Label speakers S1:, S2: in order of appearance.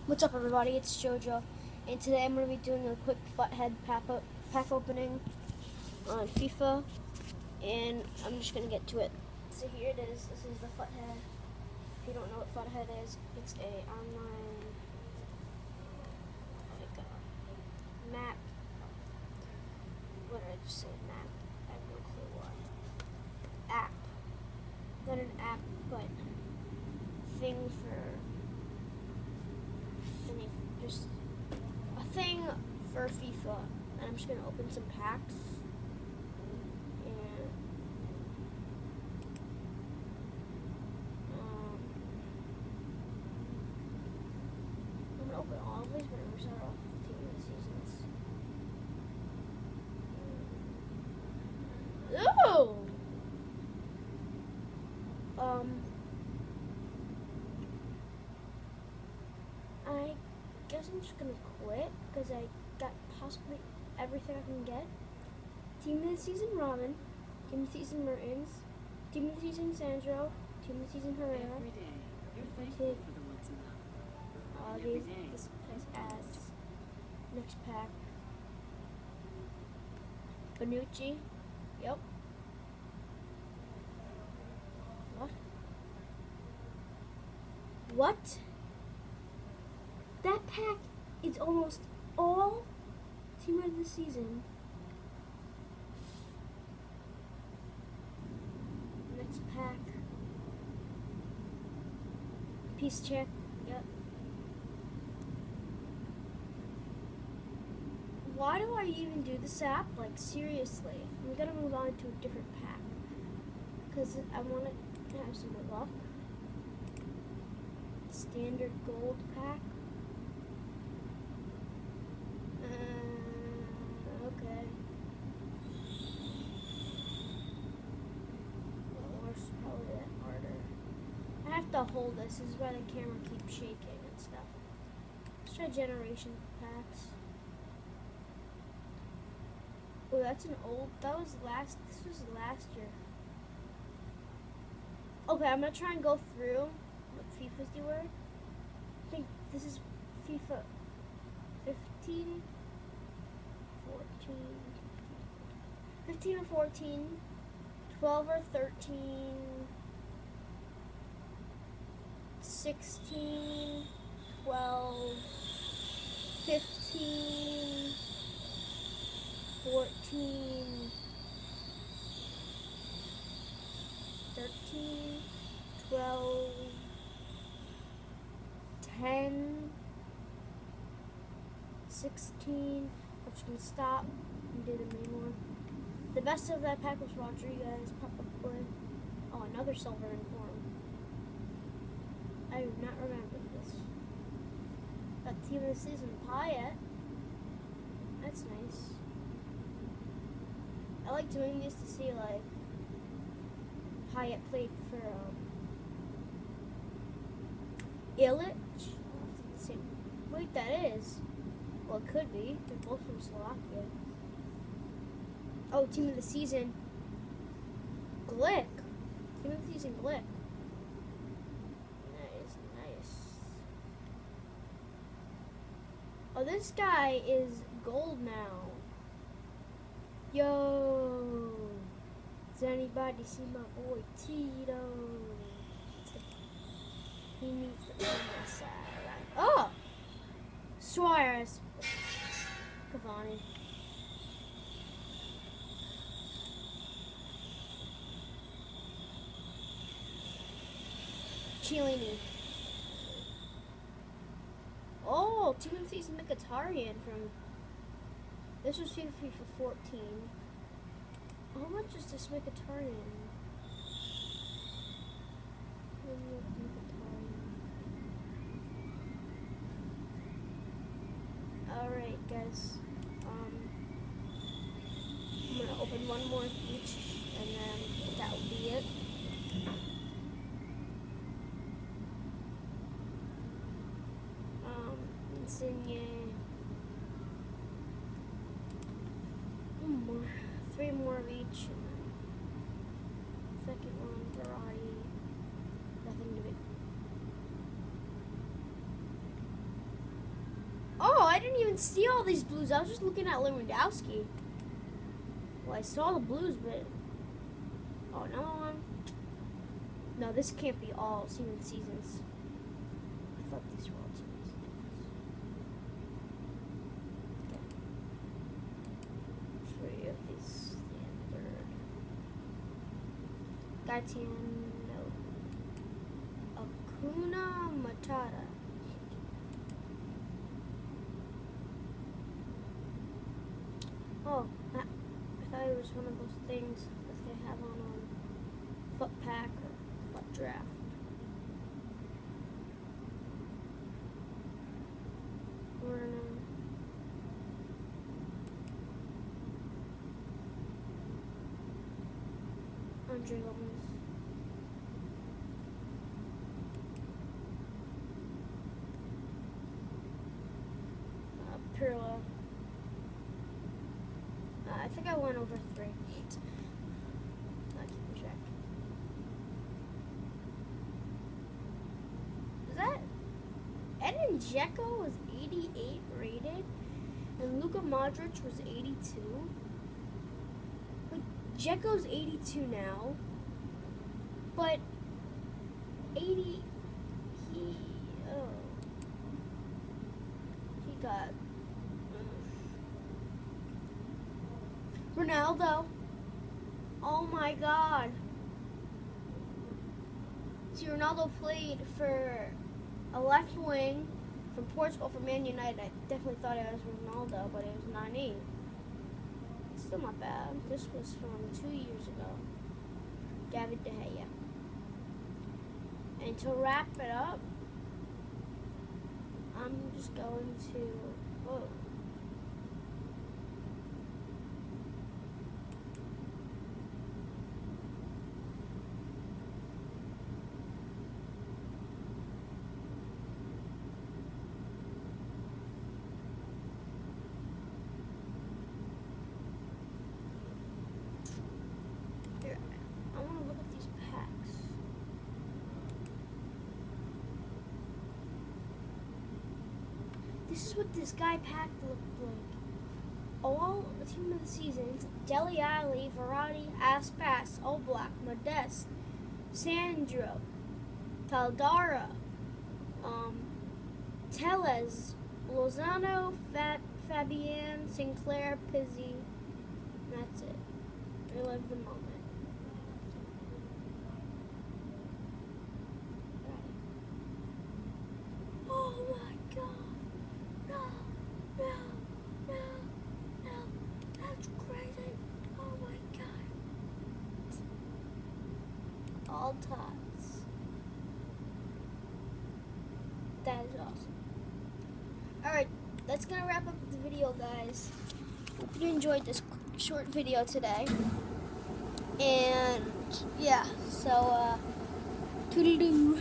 S1: What's up, everybody? It's JoJo, and today I'm going to be doing a quick FutHead pack opening on FIFA, and I'm just going to get to it. So here it is. This is the FutHead. If you don't know what FutHead is, it's a online map. What did I just say? Map. I have no clue why. App. Not an app, but thing for. Just a thing for FIFA, and I'm just gonna open some packs. And I'm gonna open all of these, but I'm gonna start off with the team of the seasons. Oh. I guess I'm just gonna quit because I got possibly everything I can get. Team of the season Robin, team of the season Mertens, team of the season Sandro, team of the season Herrera.
S2: Every day, you're thankful for the what's enough. Every day.
S1: This has ads. Next pack. Bonucci. Yep. What? What? That pack is almost all team of the season. Next pack. Peace check. Yep. Why do I even do this app? Like, seriously. I'm gonna move on to a different pack. Because I want to have some more luck. Standard gold pack. Okay. Well, worse, probably that harder. I have to hold this. This is why the camera keeps shaking and stuff. Let's try generation packs. Oh, that's an old. This was last year. Okay, I'm gonna try and go through what FIFAs they were. I think this is FIFA 15. 15 or 14, 12 or 13, 16, 12, 15, 14, 13, 12, 10, 16. I'm just going to stop and do the main one. The best of that pack was Rodriguez, Papa Boy. Oh, another silver inform. I do not remember this. Got team of the season, Payet. That's nice. I like doing this to see, like, Payet played for, Illich? Wait, that is. Well, it could be. They're both from Slovakia. Oh, team of the season. Glick. Team of the season, Glick. Nice. Oh, this guy is gold now. Yo. Does anybody see my boy Tito? He needs to be on my side, right? Oh! Suarez. Cavani. Chiellini. Oh, team of the season Mkhitaryan from. This was FIFA 14. How much is this Mkhitaryan? Alright, guys. I'm gonna open one more of each, and then that will be it. Insigne. One more. 3 more of each, and then second one, Verratti. Nothing to be. even see all these blues. I was just looking at Lewandowski. Well, I saw the blues, but... Oh, another one. No, this can't be all team seasons. I thought these were all team seasons. Okay. 3 of these standard. Gaetian, no. Akuna Matata. Oh, I thought it was one of those things that they have on FutPack or FutDraft. Andre Gomez. Pirlo. I think I went over 3. Not keeping track. Is that Edin Dzeko was 88 rated, and Luka Modric was 82. Like Dzeko's 82 now, but 80. He got. Ronaldo. Oh my God. See, Ronaldo played for a left wing from Portugal for Man United. I definitely thought it was Ronaldo, but it was 98. It's still not bad. This was from 2 years ago. David De Gea. And to wrap it up, I'm just going to. Whoa. I want to look at these packs. This is what this guy pack looked like. All the team of the seasons: Dele Alli, Verratti, Aspas, Oblak, Modeste, Sandro, Caldara, Tellez, Lozano, Fabian, Sinclair, Pizzi. That's it. Relive the moment. Oh my God. No, no, no, no. That's crazy. Oh my God. All tots. That is awesome. Alright, that's gonna wrap up the video, guys. Hope you enjoyed this short video today. And yeah, so toodaloo.